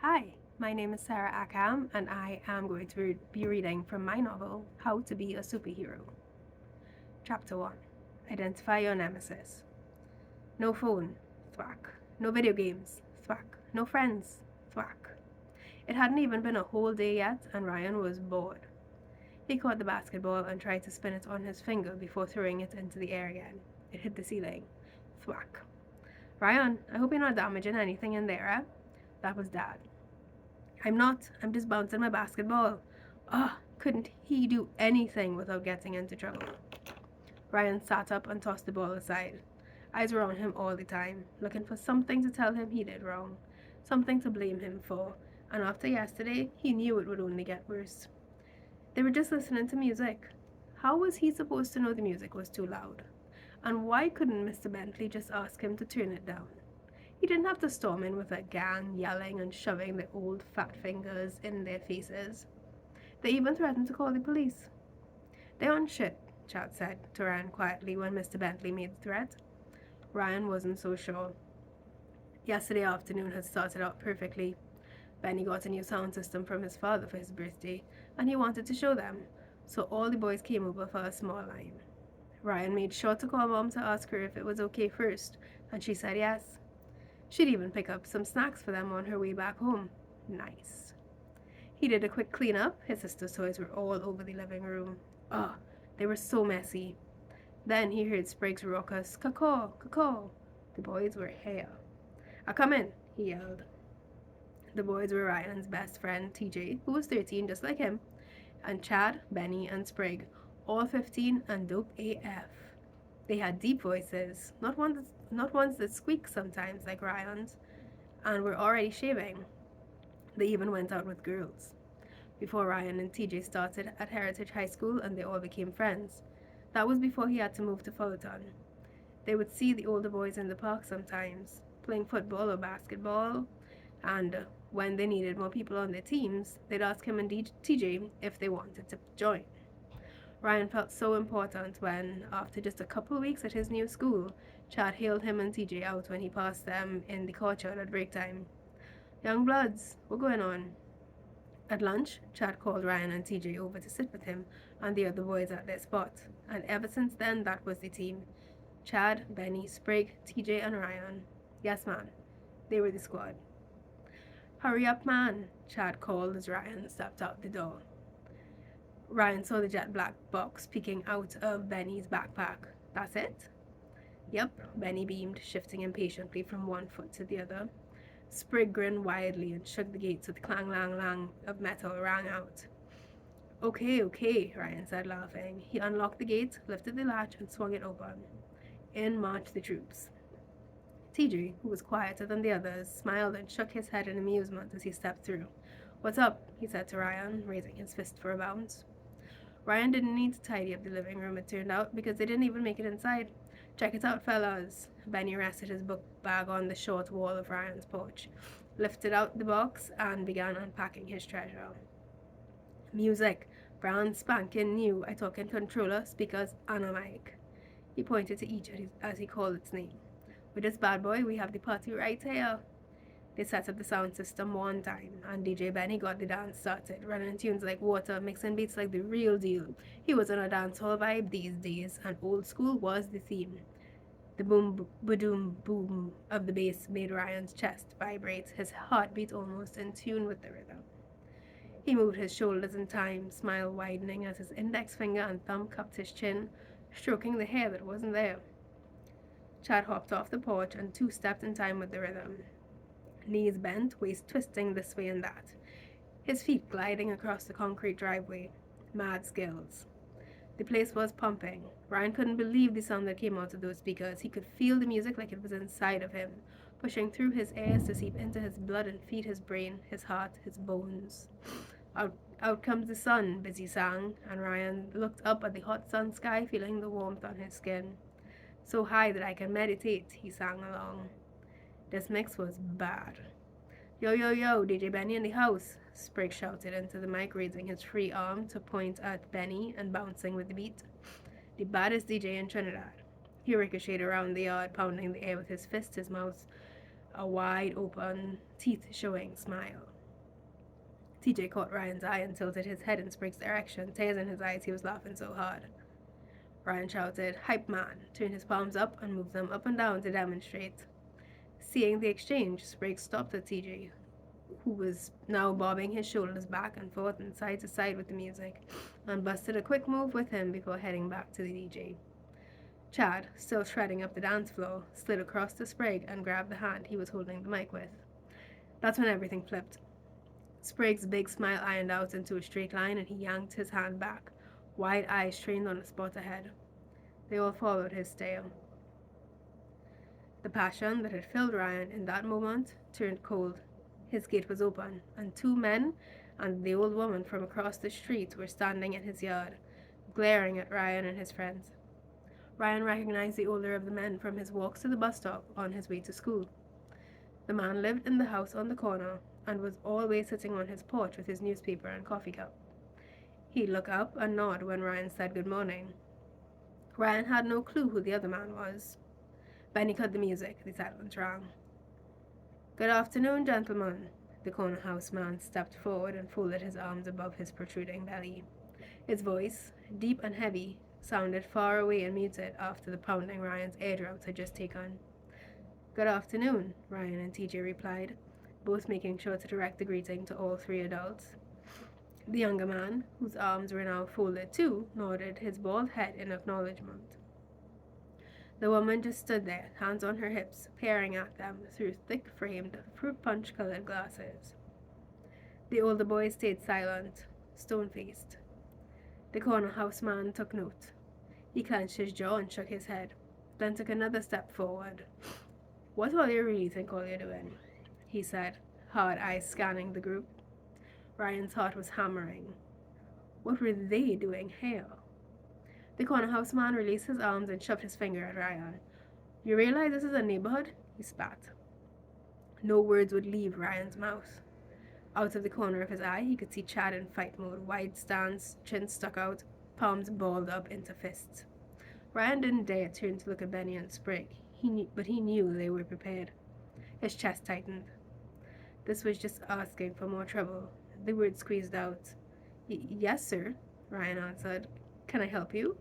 Hi, my name is Serah Acham, and I am going to be reading from my novel, How to Be a Superhero. Chapter 1. Identify your nemesis. No phone, thwack. No video games, thwack. No friends, thwack. It hadn't even been a whole day yet, and Ryan was bored. He caught the basketball and tried to spin it on his finger before throwing it into the air again. It hit the ceiling. Thwack. Ryan, I hope you're not damaging anything in there, eh? That was Dad. I'm not. I'm just bouncing my basketball. Ah, couldn't he do anything without getting into trouble? Ryan sat up and tossed the ball aside. Eyes were on him all the time, looking for something to tell him he did wrong, something to blame him for, and after yesterday, he knew it would only get worse. They were just listening to music. How was he supposed to know the music was too loud? And why couldn't Mr. Bentley just ask him to turn it down? He didn't have to storm in with a gang, yelling and shoving their old fat fingers in their faces. They even threatened to call the police. They aren't shit, Chad said to Ryan quietly when Mr. Bentley made the threat. Ryan wasn't so sure. Yesterday afternoon had started out perfectly. Benny got a new sound system from his father for his birthday, and he wanted to show them, so all the boys came over for a small line. Ryan made sure to call Mom to ask her if it was okay first, and she said yes. She'd even pick up some snacks for them on her way back home. Nice. He did a quick clean-up. His sister's toys were all over the living room. Ugh, they were so messy. Then he heard Sprig's raucous caw-caw, caw-caw. The boys were here. "I come in," he yelled. The boys were Ryan's best friend, TJ, who was 13 just like him, and Chad, Benny, and Sprig, all 15 and dope AF. They had deep voices, not ones that squeak sometimes like Ryan's, and were already shaving. They even went out with girls. Before Ryan and TJ started at Heritage High School and they all became friends. That was before he had to move to Fullerton. They would see the older boys in the park sometimes, playing football or basketball, and when they needed more people on their teams, they'd ask him and TJ if they wanted to join. Ryan felt so important when, after just a couple of weeks at his new school, Chad hailed him and TJ out when he passed them in the courtyard at break time. "Young bloods, what's going on?" At lunch, Chad called Ryan and TJ over to sit with him and the other boys at their spot, and ever since then that was the team. Chad, Benny, Sprig, TJ, and Ryan. Yes, man. They were the squad. "Hurry up, man," Chad called as Ryan stepped out the door. Ryan saw the jet black box peeking out of Benny's backpack. "That's it?" "Yep," Benny beamed, shifting impatiently from one foot to the other. Sprig grinned widely and shook the gate so the clang-lang-lang of metal rang out. Okay, Ryan said, laughing. He unlocked the gate, lifted the latch, and swung it open. In marched the troops. TJ, who was quieter than the others, smiled and shook his head in amusement as he stepped through. "What's up?" he said to Ryan, raising his fist for a bounce. Ryan didn't need to tidy up the living room, it turned out, because they didn't even make it inside. "Check it out, fellas." Benny rested his book bag on the short wall of Ryan's porch, lifted out the box, and began unpacking his treasure. "Music. Brand spanking new. I talk in controller, speakers, and a mic." He pointed to each as he called its name. "With this bad boy, we have the party right here." They set up the sound system one time, and DJ Benny got the dance started, running tunes like water, mixing beats like the real deal. He was on a dancehall vibe these days, and old school was the theme. The boom, ba-doom, boom of the bass made Ryan's chest vibrate, his heartbeat almost in tune with the rhythm. He moved his shoulders in time, smile widening as his index finger and thumb cupped his chin, stroking the hair that wasn't there. Chad hopped off the porch and two-stepped in time with the rhythm. Knees bent, waist twisting this way and that, his feet gliding across the concrete driveway. Mad skills. The place was pumping. Ryan couldn't believe the sound that came out of those speakers. He could feel the music like it was inside of him, pushing through his ears to seep into his blood and feed his brain, his heart, his bones. Out comes the sun, Busy sang, and Ryan looked up at the hot sun sky, feeling the warmth on his skin. "So high that I can meditate," he sang along. This mix was bad. Yo, DJ Benny in the house," Sprig shouted into the mic, raising his free arm to point at Benny and bouncing with the beat. "The baddest DJ in Trinidad." He ricocheted around the yard, pounding the air with his fist, his mouth a wide open, teeth showing smile. TJ caught Ryan's eye and tilted his head in Sprig's direction, tears in his eyes, he was laughing so hard. Ryan shouted, "Hype man," turned his palms up and moved them up and down to demonstrate. Seeing the exchange, Sprig stopped at TJ, who was now bobbing his shoulders back and forth and side to side with the music, and busted a quick move with him before heading back to the DJ. Chad, still shredding up the dance floor, slid across to Sprig and grabbed the hand he was holding the mic with. That's when everything flipped. Sprig's big smile ironed out into a straight line and he yanked his hand back, wide eyes trained on the spot ahead. They all followed his stare. The passion that had filled Ryan in that moment turned cold. His gate was open, and two men and the old woman from across the street were standing in his yard, glaring at Ryan and his friends. Ryan recognized the older of the men from his walks to the bus stop on his way to school. The man lived in the house on the corner and was always sitting on his porch with his newspaper and coffee cup. He'd look up and nod when Ryan said good morning. Ryan had no clue who the other man was. Benny cut the music. The silence rang. "Good afternoon, gentlemen." The corner house man stepped forward and folded his arms above his protruding belly. His voice, deep and heavy, sounded far away and muted after the pounding Ryan's eardrums had just taken. "Good afternoon," Ryan and TJ replied, both making sure to direct the greeting to all three adults. The younger man, whose arms were now folded too, nodded his bald head in acknowledgement. The woman just stood there, hands on her hips, peering at them through thick-framed, fruit punch-colored glasses. The older boy stayed silent, stone-faced. The corner house man took note. He clenched his jaw and shook his head, then took another step forward. "What all you really think all you're doing?" he said, hard eyes scanning the group. Ryan's heart was hammering. What were they doing here? The corner house man released his arms and shoved his finger at Ryan. "You realize this is a neighborhood?" he spat. No words would leave Ryan's mouth. Out of the corner of his eye, he could see Chad in fight mode, wide stance, chin stuck out, palms balled up into fists. Ryan didn't dare turn to look at Benny and Sprig, but he knew they were prepared. His chest tightened. This was just asking for more trouble. The word squeezed out. "Yes, sir," Ryan answered. "Can I help you?"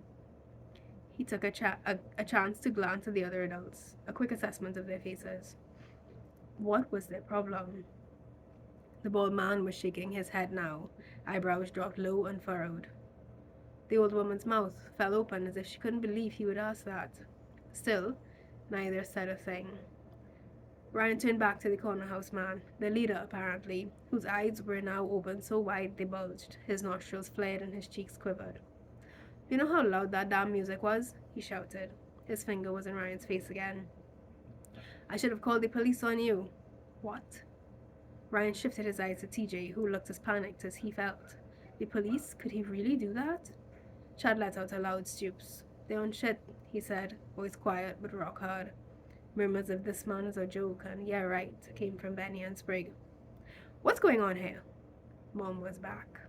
He took a chance to glance at the other adults, a quick assessment of their faces. What was their problem? The bald man was shaking his head now, eyebrows dropped low and furrowed. The old woman's mouth fell open as if she couldn't believe he would ask that. Still, neither said a thing. Ryan turned back to the corner house man, the leader apparently, whose eyes were now open so wide they bulged, his nostrils flared and his cheeks quivered. "You know how loud that damn music was?" he shouted. His finger was in Ryan's face again. "I should have called the police on you." "What?" Ryan shifted his eyes to TJ, who looked as panicked as he felt. The police? Could he really do that? Chad let out a loud stoops. "They're on shit," he said, voice quiet but rock hard. Murmurs of "this man is a joke" and "yeah right" came from Benny and Sprig. "What's going on here?" Mom was back.